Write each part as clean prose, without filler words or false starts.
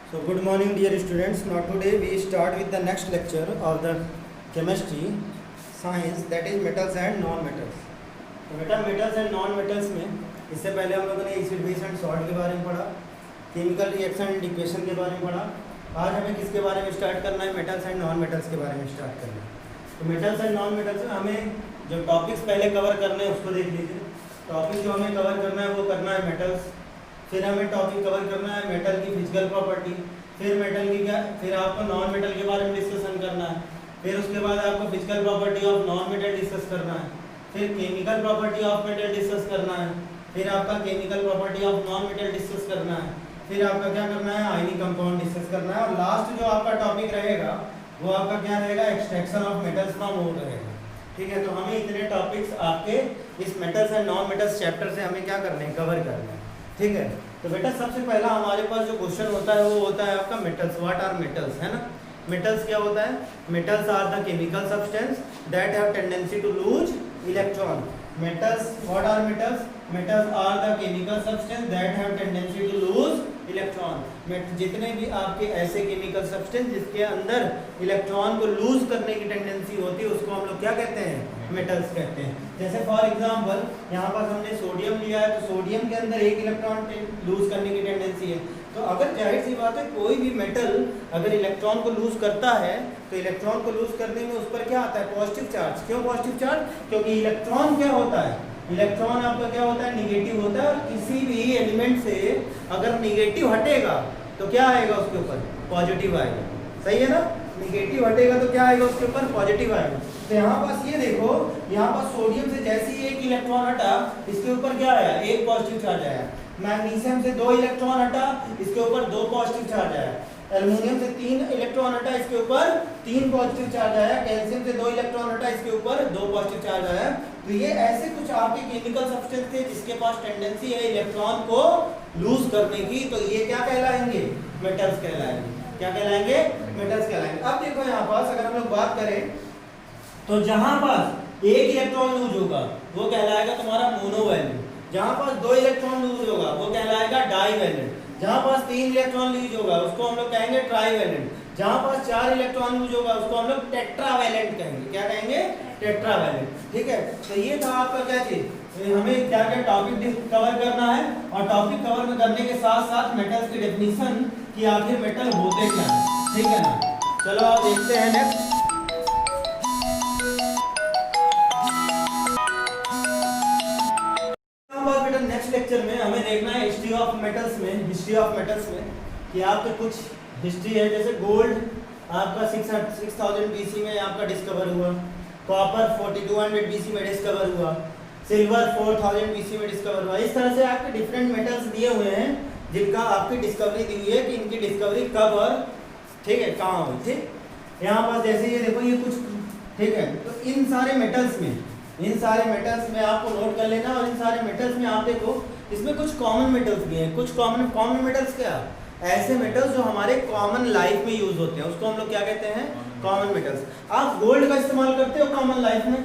So good morning dear students. Now today we start with the next lecture of the chemistry science, that is metals and non-metals. तो बेटा metals and non metals में इससे पहले हम लोगों ने acid base and salt के बारे में पढ़ा, केमिकल रिएक्शन एंड इक्वेशन के बारे में पढ़ा। आज हमें किसके बारे में स्टार्ट करना है? मेटल्स एंड नॉन मेटल्स के बारे में स्टार्ट करना है। तो मेटल्स एंड नॉन मेटल्स में हमें जो टॉपिक्स पहले कवर करने हैं उसको देख लीजिए। टॉपिक जो हमें कवर करना है वो करना है मेटल्स, फिर हमें टॉपिक कवर करना है मेटल की फिजिकल प्रॉपर्टी, फिर मेटल की क्या, फिर आपको नॉन मेटल के बारे में डिस्कशन करना है, फिर उसके बाद आपको physical property of non metal discuss करना है, फिर chemical property of metal discuss करना है, फिर आपका chemical property of non metal discuss करना है, फिर आपका क्या करना है? आयनिक कंपाउंड डिस्कस करना है, और लास्ट जो आपका टॉपिक रहेगा वो आपका क्या रहेगा? एक्सट्रैक्शन ऑफ मेटल्स फ्रॉम ओर रहेगा। ठीक है, तो हमें इतने टॉपिक्स आपके इस metals and non metals chapter से हमें क्या करने हैं? कवर करना है। ठीक है, तो बेटा सबसे पहला हमारे पास जो क्वेश्चन होता है वो होता है आपका मेटल्स। व्हाट आर मेटल्स, है ना? मेटल्स क्या होता है? Metals are the chemical substance that have tendency to lose electron. Metals, what are metals? Metals are the chemical substance that have tendency to lose electron. जितने भी आपके ऐसे chemical substance जिसके अंदर इलेक्ट्रॉन को लूज करने की टेंडेंसी होती है उसको हम लोग क्या कहते हैं? मेटल्स कहते हैं। जैसे फॉर एग्जांपल यहाँ पर हमने सोडियम लिया है, तो सोडियम के अंदर एक इलेक्ट्रॉन लूज करने की टेंडेंसी है। तो अगर जाहिर सी बात है कोई भी मेटल अगर इलेक्ट्रॉन को लूज करता है तो इलेक्ट्रॉन को लूज करने में उस पर क्या आता है? Positive charge. क्यों पॉजिटिव चार्ज? क्योंकि इलेक्ट्रॉन क्या होता है? इलेक्ट्रॉन आपका क्या होता है? निगेटिव होता है, और किसी भी एलिमेंट से अगर निगेटिव हटेगा तो क्या आएगा उसके ऊपर? पॉजिटिव आएगा। सही है ना? निगेटिव हटेगा तो क्या आएगा उसके ऊपर? पॉजिटिव आएगा। तो यहाँ पास ये देखो, यहाँ पास सोडियम से जैसे ही एक इलेक्ट्रॉन हटा इसके ऊपर क्या आया? एक पॉजिटिव चार्ज आया। मैग्नीशियम से 2 इलेक्ट्रॉन हटा इसके ऊपर 2 पॉजिटिव चार्ज आया। एल्युमिनियम से 3 इलेक्ट्रॉन हटा इसके ऊपर 3 पॉजिटिव चार्ज आया। कैल्शियम से 2 इलेक्ट्रॉन हटा इसके ऊपर 2 पॉजिटिव चार्ज आया। तो ये ऐसे कुछ आपके केमिकल सब्सटेंस थे जिसके पास टेंडेंसी है इलेक्ट्रॉन को लूज करने की, तो ये क्या कहलाएंगे? मेटल्स कहलाएंगे। क्या कहलाएंगे? मेटल्स कहलाएंगे। अब देखो यहाँ पास अगर हम लोग बात करें तो जहां पास एक इलेक्ट्रॉन लूज होगा वो कहलाएगा तुम्हारा मोनोवैलेंट, जहां पास 2 इलेक्ट्रॉन लूज होगा वो कहलाएगा डाईवैलेंट, जहां पास 3 इलेक्ट्रॉन लूज होगा उसको हम लोग कहेंगे ट्राईवैलेंट, जहां पास 4 इलेक्ट्रॉन लूज होगा उसको हम लोग टेट्रावैलेंट कहेंगे। क्या कहेंगे? टेट्रावैलेंट। ठीक है, तो ये था आपका क्या चीज, हमें क्या क्या टॉपिक कवर करना है, और टॉपिक कवर करने के साथ साथ मेटल्स की डेफिनेशन कि आखिर मेटल होते क्या है। ठीक है ना? चलो आप देखते हैं नेक्स्ट। नेक्स्ट लेक्चर में हमें देखना है हिस्ट्री ऑफ मेटल्स में, हिस्ट्री ऑफ मेटल्स में कि आपके कुछ हिस्ट्री है। जैसे गोल्ड आपका 6000 बीसी में आपका डिस्कवर हुआ, कॉपर 4200 बीसी में डिस्कवर हुआ, सिल्वर 4000 बीसी में डिस्कवर हुआ। इस तरह से आपके डिफरेंट मेटल्स दिए हुए हैं जिनका आपकी डिस्कवरी दी हुई है कि इनकी डिस्कवरी कब और ठीक है कहाँ हुई। ठीक, यहाँ पर जैसे ये देखो ये कुछ, ठीक है, तो इन सारे मेटल्स में आपको नोट कर लेना, और इन सारे मेटल्स में आप देखो इसमें कुछ कॉमन मेटल्स भी हैं। कुछ कॉमन मेटल्स क्या? ऐसे मेटल्स जो हमारे कॉमन लाइफ में यूज होते हैं उसको हम लोग क्या कहते हैं? Common metals. आप गोल्ड का इस्तेमाल करते हो कॉमन लाइफ में,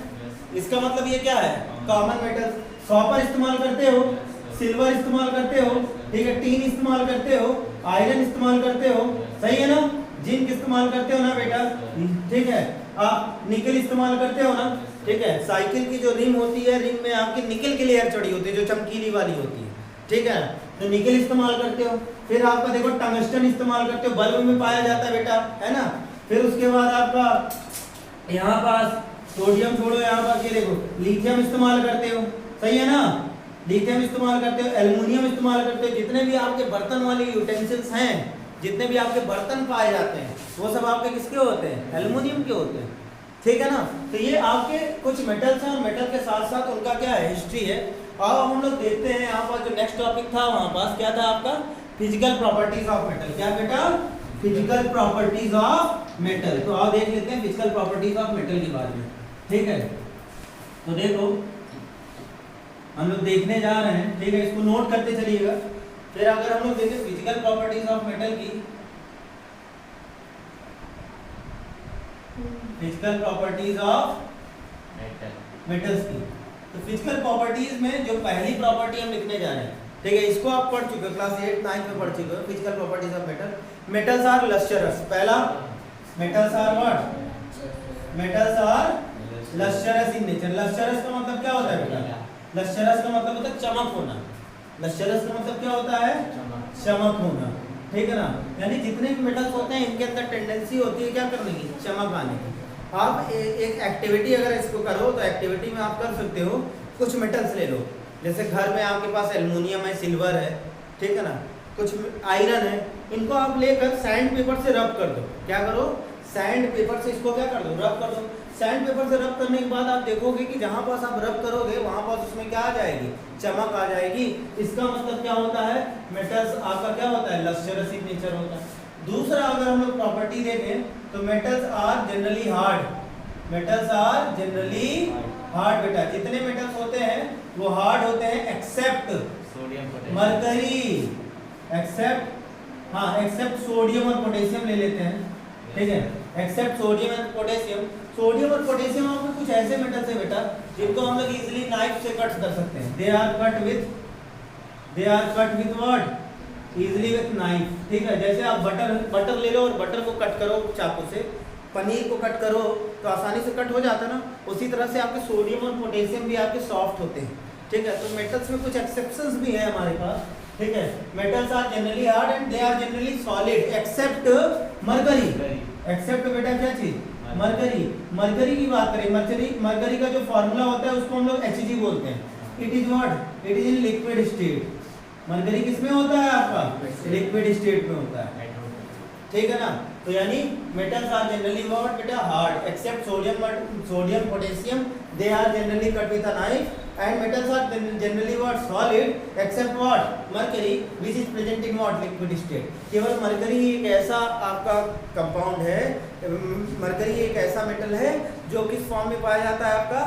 इसका मतलब ये क्या है? Common metals. कॉपर इस्तेमाल करते हो, सिल्वर इस्तेमाल करते हो, ठीक है, टीन इस्तेमाल करते हो, आयरन इस्तेमाल करते हो, सही है ना, जिंक इस्तेमाल करते हो ना बेटा, ठीक है, आप निकल इस्तेमाल करते हो ना, ठीक है, साइकिल की जो रिम होती है, रिम में आपकी निकल की लेयर चढ़ी होती है जो चमकीली वाली होती है, ठीक है, तो निकल इस्तेमाल करते हो। फिर आपका देखो टंगस्टन इस्तेमाल करते हो, बल्ब में पाया जाता है बेटा, है ना। फिर उसके बाद आपका यहाँ पास सोडियम छोड़ो, यहाँ पास ये देखो लिथियम इस्तेमाल करते हो, सही है ना, लिथियम इस्तेमाल करते हो, एल्युमिनियम इस्तेमाल करते हो। जितने भी आपके बर्तन वाले यूटेंसिल्स हैं, जितने भी आपके बर्तन पाए जाते हैं वो सब आपके किसके होते हैं? एल्युमिनियम के होते हैं। ठीक है ना, तो ये आपके कुछ मेटल्स हैं, और मेटल के साथ साथ उनका क्या है? हिस्ट्री है। अब हम लोग देखते हैं यहाँ पर जो नेक्स्ट टॉपिक था वहाँ पास क्या था आपका? Physical properties of metal. क्या बेटा? Physical properties of metal. तो आप देख लेते हैं फिजिकल प्रॉपर्टीज ऑफ मेटल के बारे में। ठीक है, तो देखो हम लोग देखने जा रहे हैं, ठीक है, इसको नोट करते चलिएगा। फिर अगर हम लोग देखें फिजिकल प्रॉपर्टीज ऑफ मेटल की, फिजिकल प्रॉपर्टीज ऑफ मेटल्स की, तो फिजिकल प्रॉपर्टीज में जो पहली प्रॉपर्टी हम लिखने जा रहे हैं ठीक है, इसको आप पढ़ चुके हो, क्लास 8 9 में पढ़ चुके हो, physical properties of metal. Metals are lustrous, पहला metals are what, metals are lustrous in nature. Lustrous का मतलब क्या होता है बेटा? लस्टरस का मतलब होता है चमक होना। लस्टरस का मतलब क्या होता है? चमक होना, ठीक है ना। यानी जितने भी मेटल्स होते हैं इनके अंदर टेंडेंसी होती है क्या करने की? चमक आने की। आप एक एक्टिविटी अगर इसको करो तो एक्टिविटी में आप कर सकते हो, कुछ मेटल्स ले लो, जैसे घर में आपके पास एल्युमिनियम है, सिल्वर है, ठीक है ना, कुछ आयरन है, इनको आप लेकर सैंड पेपर से रब कर दो। क्या करो? सैंड पेपर से इसको क्या कर दो? रब कर दो। सैंड पेपर से रब करने के बाद आप देखोगे कि जहाँ पास आप रब करोगे वहाँ पास उसमें क्या आ जाएगी? चमक आ जाएगी। इसका मतलब क्या होता है? मेटल्स आपका क्या होता है? लस्टरस इन नेचर होता है। दूसरा अगर हम लोग प्रॉपर्टी देखें तो metals are generally hard. Metals are generally hard बेटा, जितने मेटल्स होते हैं वो हार्ड होते हैं except sodium mercury, except except sodium और पोटेशियम ले लेते हैं, ठीक है, except sodium and potassium. Sodium और पोटेशियम आपके कुछ ऐसे मेटल्स है बेटा जिनको हम लोग इजीली नाइफ से कट कर सकते हैं। They are cut with what? Easily with knife, ठीक है। जैसे आप बटर ले लो और बटर को कट करो चाकू से, पनीर को कट करो तो आसानी से कट हो जाता है ना, उसी तरह से आपके सोडियम और पोटेशियम भी आपके सॉफ्ट होते हैं, ठीक है। तो मेटल्स में कुछ एक्सेप्शंस भी है हमारे पास, ठीक है। Metals are generally hard and they are generally solid except mercury. Except बेटा क्या चीज? मरकरी। मरकरी की बात करें, मरकरी का जो फॉर्मूला होता है उसको हम लोग Hg बोलते हैं। It is what? It is in liquid state. Mercury किसमें होता है? आपका लिक्विड स्टेट में होता है, ठीक है ना। तो यानी मेटल्स आर जनरली व्हाट बेटा? Hard except sodium potassium, they are generally cut with a knife, and metals are generally what? Solid except what? Mercury which is present in what? Liquid state। केवल mercury एक ऐसा आपका compound है, mercury एक ऐसा metal है जो किस फॉर्म में पाया जाता है? आपका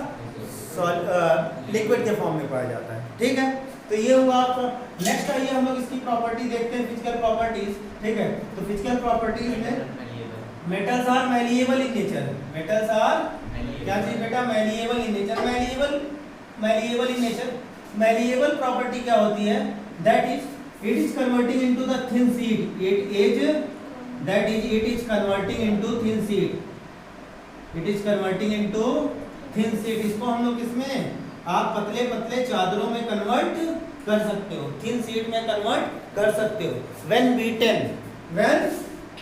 लिक्विड के फॉर्म में पाया जाता है, ठीक है। तो ये हुआ आपका। नेक्स्ट आइए हम लोग इसकी प्रॉपर्टी देखते हैं, फिजिकल प्रॉपर्टीज, ठीक है। तो फिजिकल प्रॉपर्टीज में metals are malleable in nature. Metals are क्या चीज बेटा? Malleable in nature. Malleable in nature, malleable property क्या होती है? That is it is converting into the thin sheet. It is converting into thin sheet. It is converting into thin sheet. इसको हम लोग किसमें? आप पतले पतले चादरों में कन्वर्ट कर सकते हो, थिन शीट में कन्वर्ट कर सकते हो when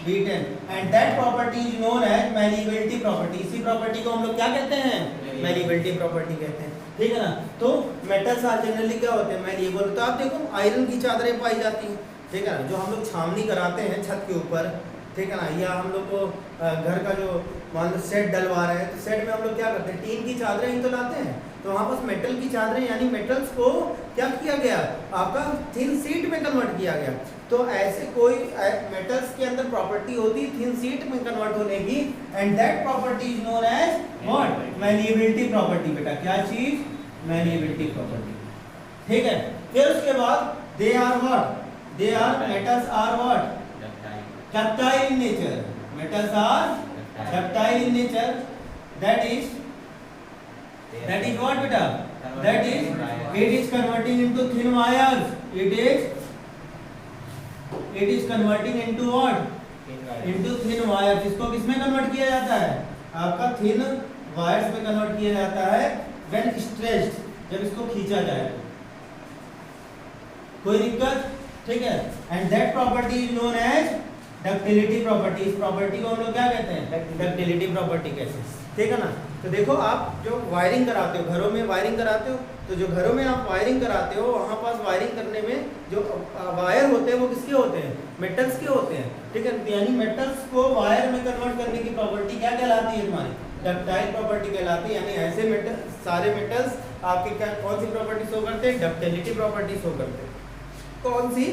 beaten and that property is known as malleability property. इसी प्रॉपर्टी को हम लोग क्या कहते हैं? मैलिएबिलिटी प्रॉपर्टी कहते हैं, ठीक है ना। तो मेटल्स आर जनरली क्या होते हैं? मैलिएबल। तो आप देखो आयरन की चादरें पाई जाती हैं, ठीक है ना, जो हम लोग छावनी कराते हैं छत के ऊपर, ठीक है ना, या हम लोग को घर का जो मान लो सेट डलवा रहे हैं तो सेट में हम लोग क्या करते हैं? टीन की चादरें ही तो लाते हैं। तो वहाँ पास मेटल की चादरें यानी मेटल्स को क्या किया गया? आपका थिन शीट में कन्वर्ट किया गया। तो ऐसे कोई मेटल्स के अंदर प्रॉपर्टी होती है थिन शीट में कन्वर्ट होने की, and that property is known as what? Malleability property बेटा। क्या चीज? मैलिएबिलिटी प्रॉपर्टी, ठीक है। फिर उसके बाद they are what? They are metals are what? Ductile in nature. Metals are ductile in nature. That is what beta? That is it is converting into thin wires. It is converting into what? Into thin wires। इसको किसमें convert किया जाता है? आपका thin wires में convert किया जाता है when stretched, जब इसको खींचा जाए। कोई दिक्कत? ठीक है। And that property is known as ductility property। इस प्रॉपर्टी को हम लोग क्या कहते हैं? ductility property कहते हैं, ठीक है ना। तो देखो आप जो वायरिंग कराते हो, घरों में वायरिंग कराते हो, तो जो घरों में आप वायरिंग कराते हो वहाँ पास वायरिंग करने में जो वायर होते हैं वो किसके होते हैं? मेटल्स के होते हैं, ठीक है। यानी मेटल्स को वायर में कन्वर्ट करने की प्रॉपर्टी क्या कहलाती है तुम्हारी? डक्टाइल प्रॉपर्टी कहलाती है। यानी ऐसे मेटल सारे मेटल्स आपके क्या कौन सी प्रॉपर्टी शो करते हैं? डक्टिलिटी प्रॉपर्टी शो करते हैं। कौन सी?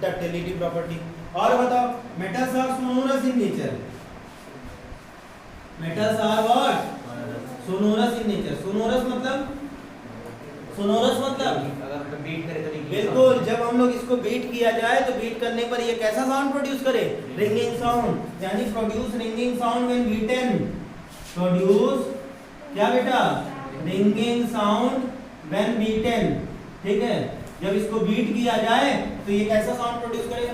Ductility property. और बताओ metals are sonorous in nature. Metals are what? Sonorous in nature. Sonorous मतलब अगर बीट करे तो बिल्कुल, जब हम लोग इसको बीट किया जाए तो बीट करने पर ये कैसा साउंड प्रोड्यूस करे? Ringing sound. यानी produce ringing sound when beaten. Produce क्या बेटा? रिंगिंग साउंड व्हेन बीटन, ठीक है। जब इसको बीट किया जाए तो ये कैसा साउंड प्रोड्यूस करेगा?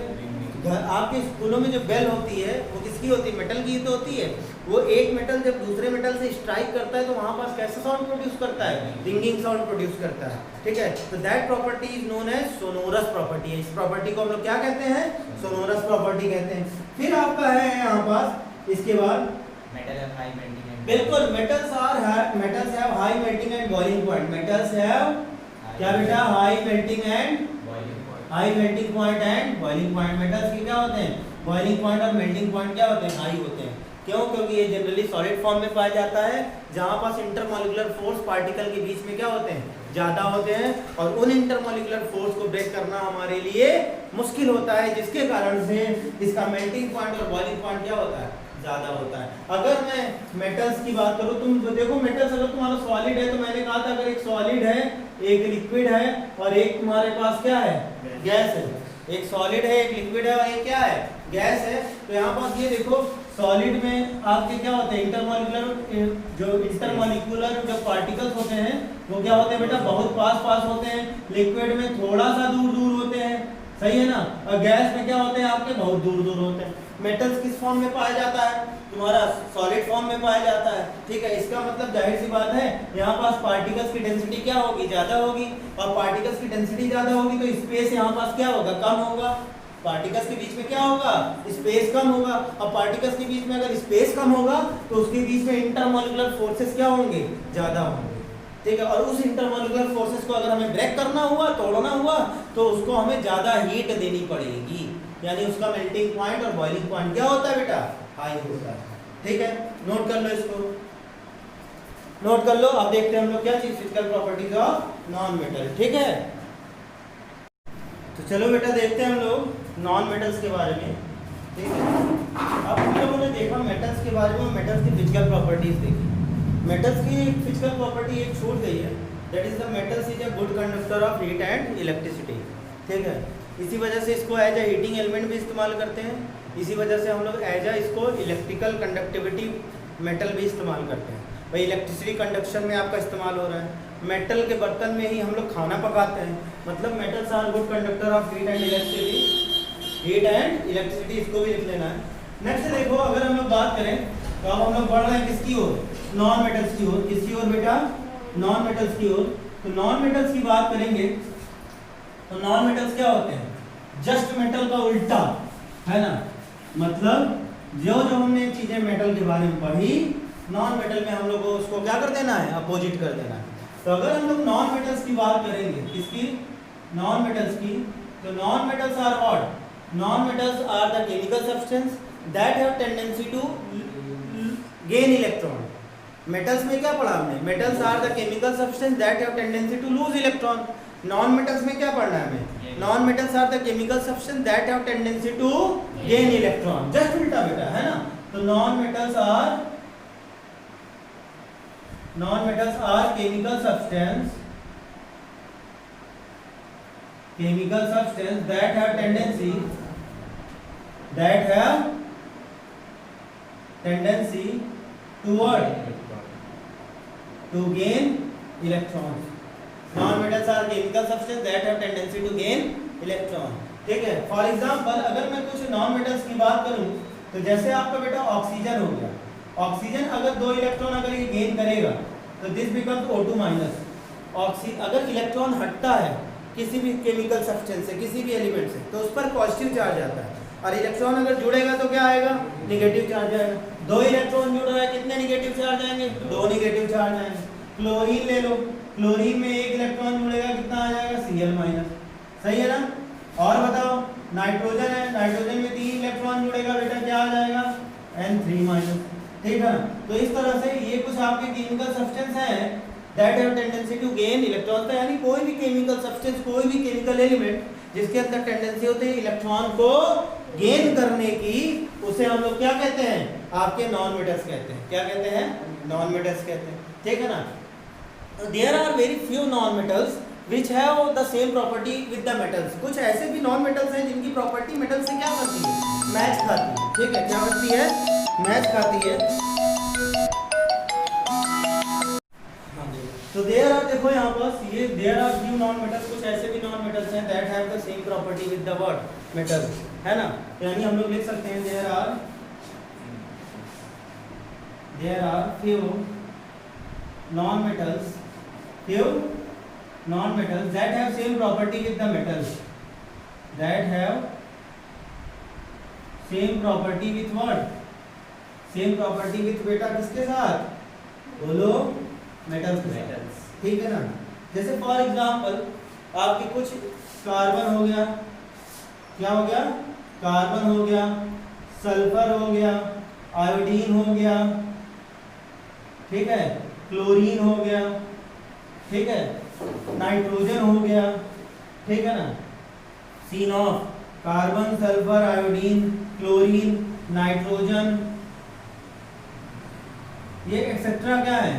आपके स्कूलों में जो बेल होती है वो किसकी होती है? मेटल की तो होती है। वो एक मेटल जब दूसरे मेटल से स्ट्राइक करता है तो वहाँ पास कैसा साउंड प्रोड्यूस करता है? रिंगिंग साउंड प्रोड्यूस करता है, ठीक है। तो that property is known as sonorous property है। इस प्रॉपर्टी को हम लोग क्या कहते हैं? सोनोरस प्रॉपर्टी कहते हैं। फिर आपका है यहाँ पास इसके बाद metal have high melting and बिल्कुल metals have high melting and boiling point. Metals have क्या बेटा? High melting and high melting point and boiling point. Metals के क्या होते हैं? बॉइलिंग पॉइंट और मेल्टिंग पॉइंट क्या होते हैं? हाई होते हैं। क्यों? क्योंकि ये जनरली सॉलिड फॉर्म में पाया जाता है जहाँ पास इंटरमॉलिक्यूलर फोर्स पार्टिकल के बीच में क्या होते हैं? ज़्यादा होते हैं, और उन इंटरमॉलिक्यूलर फोर्स को ब्रेक करना हमारे लिए मुश्किल होता है, जिसके कारण से इसका मेल्टिंग पॉइंट और बॉइलिंग पॉइंट क्या होता है? ज़्यादा होता है। अगर मैं मेटल्स की बात करूँ, तुम देखो मेटल्स अगर तुम्हारा सॉलिड है तो मैंने कहा था अगर एक सॉलिड है, एक लिक्विड है और एक तुम्हारे पास क्या है? गैस है। एक सॉलिड है, एक लिक्विड है और एक क्या है? गैस है। तो यहाँ पास ये देखो सॉलिड में आपके क्या होते हैं? इंटरमॉलिक्यूलर जो पार्टिकल्स होते हैं वो क्या होते हैं बेटा? बहुत पास होते हैं। लिक्विड में थोड़ा सा दूर होते हैं, सही है ना। और गैस में क्या होते हैं? आपके बहुत दूर होते हैं। मेटल्स किस फॉर्म में पाया जाता है? तुम्हारा सॉलिड फॉर्म में पाया जाता है, ठीक है। इसका मतलब जाहिर सी बात है यहाँ पास पार्टिकल्स की डेंसिटी क्या होगी? ज़्यादा होगी। और पार्टिकल्स की डेंसिटी ज़्यादा होगी तो स्पेस यहाँ पास क्या होगा? कम होगा। पार्टिकल्स के बीच में क्या होगा? स्पेस कम होगा। अब पार्टिकल्स के बीच में अगर स्पेस कम होगा तो उसके बीच में इंटरमॉलिक्यूलर फोर्सेस क्या होंगे? ज़्यादा होंगे, ठीक है। और उस इंटरमॉलिक्यूलर फोर्सेस को अगर हमें ब्रेक करना हुआ, तोड़ना हुआ, तो उसको हमें ज़्यादा हीट देनी पड़ेगी, यानी उसका मेल्टिंग पॉइंट और बॉइलिंग पॉइंट क्या होता है बेटा? हाई होता है, ठीक है। नोट कर लो इसको, नोट कर लो। अब देखते हैं हम लोग क्या चीज? Physical properties of non metal, ठीक है। तो चलो बेटा देखते हैं हम लोग नॉन मेटल्स के बारे में, ठीक है। अब हम लोगों ने देखा मेटल्स के बारे में, मेटल्स की फिजिकल प्रॉपर्टीज देखी। मेटल्स की फिजिकल प्रॉपर्टी एक छूट गई है, that is the metals is a good conductor of heat and electricity, ठीक है। इसी वजह से इसको एज अ हीटिंग एलिमेंट भी इस्तेमाल करते हैं। इसी वजह से हम लोग एज अ इसको इलेक्ट्रिकल कंडक्टिविटी मेटल भी इस्तेमाल करते हैं। भाई इलेक्ट्रिसिटी कंडक्शन में आपका इस्तेमाल हो रहा है। मेटल के बर्तन में ही हम लोग खाना पकाते हैं, मतलब metals are good conductor of heat and electricity. Heat and electricity इसको भी लिख लेना है। नेक्स्ट देखो, अगर हम लोग बात करें तो अब हम लोग बढ़ रहे हैं किसकी ओर? नॉन मेटल्स की ओर। किसकी ओर बेटा? नॉन मेटल्स की ओर। तो नॉन मेटल्स की बात करेंगे तो नॉन मेटल्स क्या होते हैं? जस्ट मेटल का उल्टा, है ना। मतलब जो हमने चीजें मेटल के बारे में पढ़ी, नॉन मेटल में हम लोग को उसको क्या कर देना है? अपोजिट कर देना है। तो अगर हम लोग नॉन मेटल्स की बात करेंगे, किसकी? नॉन मेटल्स की। तो non metals are what? Non metals are the chemical substance that have tendency to gain electron. Metals में क्या पढ़ा हमने? Metals are the chemical substance that have tendency to lose electron. Non metals में क्या पढ़ना है हमें? Non metals are the chemical substance that have tendency to gain electron. Just उल्टा बेटा, है ना। तो non metals are chemical substance that have tendency toward to gain electrons. Non-metals are chemical substance that have tendency to gain electron. ठीक है। For example अगर मैं कुछ नॉन मेटल्स की बात करूं तो जैसे आपका बेटा ऑक्सीजन हो गया। ऑक्सीजन अगर 2 इलेक्ट्रॉन अगर ये गेन करेगा तो दिस बिकम्स O2 माइनस। अगर इलेक्ट्रॉन हटता है किसी भी केमिकल सब्सटेंस से, किसी भी एलिमेंट से, तो उस पर पॉजिटिव चार्ज आता है, और इलेक्ट्रॉन अगर जुड़ेगा तो क्या आएगा? नेगेटिव चार्ज आएगा। 2 इलेक्ट्रॉन जुड़ रहा है, कितने नेगेटिव चार्ज आएंगे? 2 नेगेटिव चार्ज आएंगे। क्लोरीन ले लो, क्लोरीन में 1 इलेक्ट्रॉन जुड़ेगा, कितना आ जाएगा? Cl माइनस, सही है ना। और बताओ नाइट्रोजन है, नाइट्रोजन में 3 इलेक्ट्रॉन जुड़ेगा बेटा, क्या आ जाएगा? N3 माइनस, ठीक है। तो इस तरह से ये कुछ आपके केमिकल सब्सटेंस हैं that have tendency to gain electron. तो यानी कोई भी केमिकल सब्सटेंस, कोई भी केमिकल एलिमेंट जिसके अंदर टेंडेंसी होती है इलेक्ट्रॉन को गेन करने की, उसे हम लोग क्या कहते हैं? आपके नॉन मेटल्स कहते हैं। क्या कहते हैं? नॉन मेटल्स कहते हैं, ठीक है ना। There are very few non metals which have the same property with the metals. कुछ ऐसे भी नॉन मेटल्स हैं जिनकी प्रॉपर्टी मेटल से क्या करती है? मैच खाती है, ठीक है। क्या करती है? मैच खाती है। तो देयर आर, देखो देखो यहाँ पर ये there are few non metals, कुछ ऐसे भी नॉन मेटल्स हैं that have the same property with the what metal, है ना। यानी हम लोग लिख सकते हैं there are few non metals that have same property with the metals, that have same property with what, same property with बेटा किसके साथ, बोलो मेटल्स के साथ, ठीक है ना। जैसे फॉर एग्जांपल आपके कुछ कार्बन हो गया, क्या हो गया, कार्बन हो गया, सल्फर हो गया, आयोडीन हो गया, ठीक है, क्लोरीन हो गया, ठीक है, नाइट्रोजन हो गया, ठीक है ना। C0 carbon, sulphur, iodine, chlorine, nitrogen, ये एक्सेट्रा क्या है,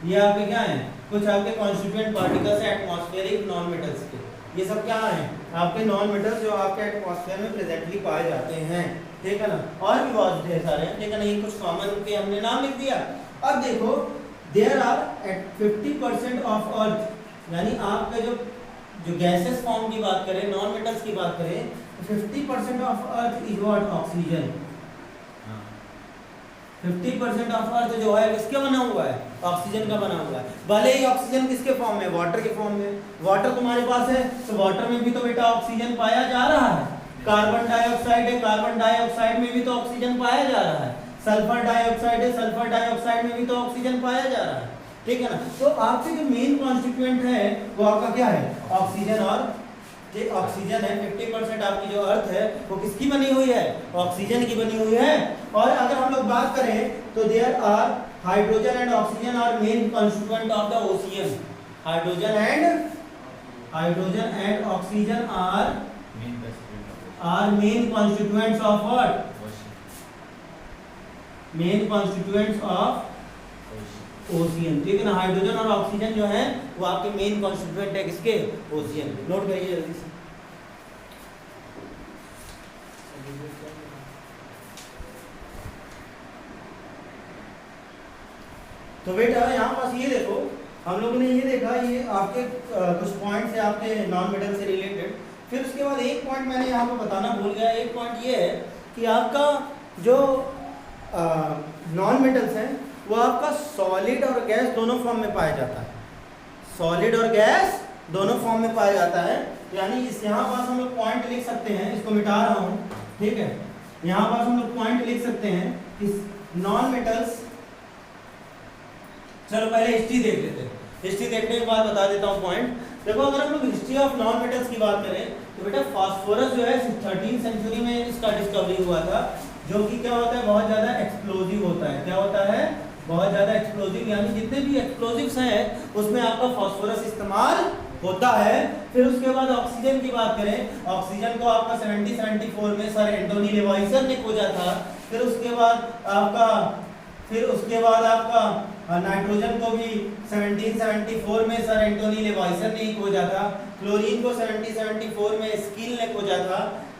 ये आपके क्या है, कुछ आपके कॉन्स्टिट्यूएंट पार्टिकल्स है एटमॉस्फेरिक नॉन मेटल्स के, ये सब क्या है आपके नॉन मेटल्स जो आपके एटमॉस्फेयर में प्रेजेंटली पाए जाते हैं, ठीक है ना। और भी बहुत ढेर सारे हैं, ठीक है ना, ये कुछ कॉमन के हमने नाम लिख दिया। अब देखो there are at 50% of earth, यानी आपका जो गैसेस फॉर्म की बात करें, नॉन मेटल्स की बात करें, 50% of earth is what, oxygen. 50% of अर्थ जो है किसके बना हुआ है, ऑक्सीजन का बना हुआ है। भले ही ऑक्सीजन किसके फॉर्म में, वाटर के फॉर्म में, वाटर तुम्हारे पास है तो वाटर में भी तो बेटा ऑक्सीजन पाया जा रहा है। कार्बन डाइऑक्साइड है, कार्बन डाइऑक्साइड में भी तो ऑक्सीजन पाया जा रहा है। सल्फर डाइऑक्साइड है, सल्फर डाइऑक्साइड में भी तो ऑक्सीजन पाया जा रहा है, ठीक है ना। तो आपके जो मेन कॉन्स्टिट्यूएंट है वो आपका क्या है, ऑक्सीजन। और ये ऑक्सीजन है, 50% आपकी जो अर्थ है वो किसकी बनी हुई है, ऑक्सीजन की बनी हुई है। और अगर हम लोग बात करें तो there are hydrogen and oxygen are main constituent of the ocean. Hydrogen and oxygen are main constituents of what, main constituents of ocean, ठीक है ना। हाइड्रोजन और ऑक्सीजन जो है वो आपके मेन कॉन्स्टिट्यूएंट है किसके, ओशियन। नोट करिए जल्दी से। तो बेटा यहाँ पास ये देखो, हम लोगों ने ये देखा, ये आपके कुछ पॉइंट्स है आपके नॉन मेटल से रिलेटेड। फिर उसके बाद एक पॉइंट मैंने यहाँ पे बताना भूल गया। एक पॉइंट ये है कि आपका जो नॉन मेटल्स हैं वो आपका सॉलिड और गैस दोनों फॉर्म में पाया जाता है। सॉलिड और गैस दोनों फॉर्म में पाया जाता है। यानी इस यहाँ पास हम लोग पॉइंट लिख सकते हैं, इसको मिटा रहा हूँ, ठीक है। यहाँ पास हम लोग पॉइंट लिख सकते हैं कि नॉन मेटल्स, चलो पहले हिस्ट्री देख लेते हैं। हिस्ट्री देखने के बाद बता देता हूँ पॉइंट। देखो अगर हम लोग हिस्ट्री ऑफ नॉन मेटल्स की बात करें तो बेटा फास्फोरस जो है 13वीं सेंचुरी में इसका डिस्कवरी हुआ था, जो कि क्या होता है, बहुत ज़्यादा एक्सप्लोजिव होता है। क्या होता है, बहुत ज़्यादा एक्सप्लोजिव, यानी जितने भी एक्सप्लोजिव्स हैं उसमें आपका फास्फोरस इस्तेमाल होता है। फिर उसके बाद ऑक्सीजन की बात करें, ऑक्सीजन को आपका 1774 में सर एंटोनी लेवाइसर ने खोजा था। फिर उसके बाद आपका नाइट्रोजन को भी 1774 में सर एंटोनी लेवाइसर ने ही खोजा था। क्लोरीन को 1774 में स्किल ने खोजा था।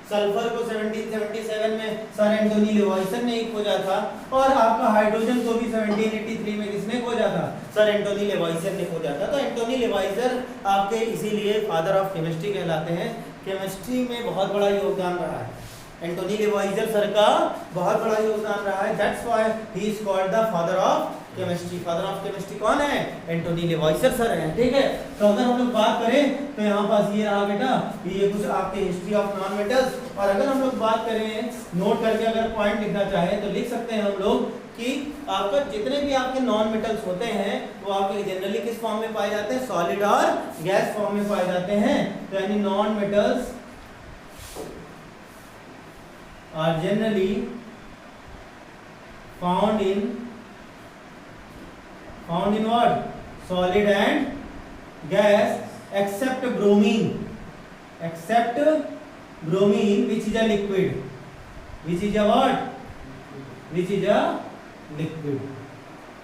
सल्फर को 1777 में सर एंटोनी लेवाइसर ने ही खोजा था। और आपका हाइड्रोजन को भी 1783 में किसने खोजा था, सर एंटोनी लेवाइसर ने खोजा था। तो एंटोनी लेवाइसर आपके इसीलिए फादर ऑफ केमिस्ट्री कहलाते हैं। केमिस्ट्री में बहुत बड़ा योगदान रहा है एंटोनी लेवाइसर सर का, बहुत बड़ा योगदान रहा है। That's why he is called the father of chemistry. Father of chemistry कौन है, एंटोनी लेवाइसर सर हैं, ठीक है। तो अगर हम लोग बात करें तो यहाँ पास ये रहा बेटा, ये कुछ आपके हिस्ट्री ऑफ नॉन मेटल्स। और अगर हम लोग बात करें, नोट करके अगर पॉइंट लिखना चाहे तो लिख सकते हैं हम लोग कि आपका जितने भी आपके नॉन मेटल्स होते हैं वो आपके जनरली किस फॉर्म में पाए जाते हैं, सॉलिड और गैस फॉर्म में पाए जाते हैं। तो यानी non metals are generally found in what, solid and gas, except bromine which is a liquid, which is a what, which is a liquid,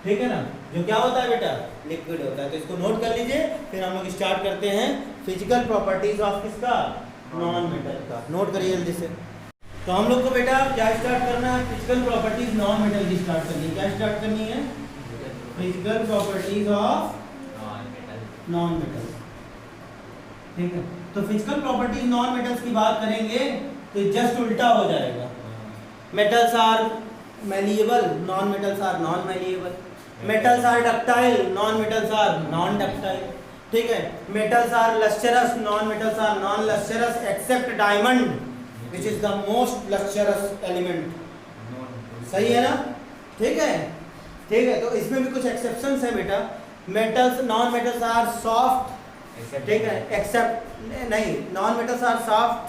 ठीक है ना। जो क्या होता है बेटा, लिक्विड होता है। तो इसको नोट कर लीजिए। फिर हम लोग स्टार्ट करते हैं फिजिकल प्रॉपर्टीज ऑफ किसका, नॉन मेटल का। नोट करिए जल्दी से। तो हम लोग को बेटा क्या स्टार्ट करना है, फिजिकल प्रॉपर्टीज नॉन मेटल की स्टार्ट करनी है। क्या स्टार्ट करनी है, physical properties of non metals. ठीक है, तो फिजिकल प्रॉपर्टीज नॉन मेटल्स की बात करेंगे तो जस्ट उल्टा हो जाएगा। Metals are malleable, non metals are non malleable. Metals are ductile, non metals are non ductile. ठीक है, metals are lustrous, non metals are non lustrous except diamond which is the most lustrous element. सही है ना? ठीक है, ठीक है, तो इसमें भी कुछ एक्सेप्शंस है बेटा। Metals, non metals are soft, ठीक है, एक्सेप्ट नहीं, non metals are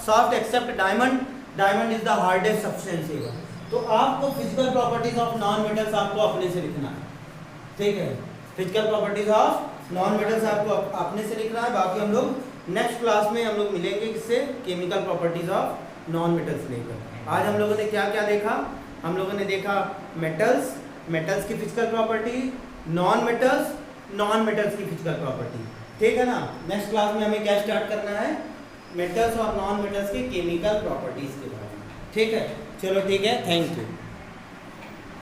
soft except diamond, diamond is the hardest substance. तो आपको physical properties of non metals आपको अपने से लिखना है। ठीक है, physical properties of non metals आपको अपने से लिखना है। बाकी हम लोग नेक्स्ट क्लास में हम लोग मिलेंगे किससे, chemical properties of non metals लेकर। आज हम लोगों ने क्या क्या देखा? हम लोगों ने देखा मेटल्स, मेटल्स की physical property, non metals, non metals की फिजिकल प्रॉपर्टी। ठीक है ना? नेक्स्ट क्लास में हमें क्या स्टार्ट करना है, मेटल्स और नॉन मेटल्स के केमिकल प्रॉपर्टीज के बारे में। ठीक है, चलो ठीक है, थैंक यू।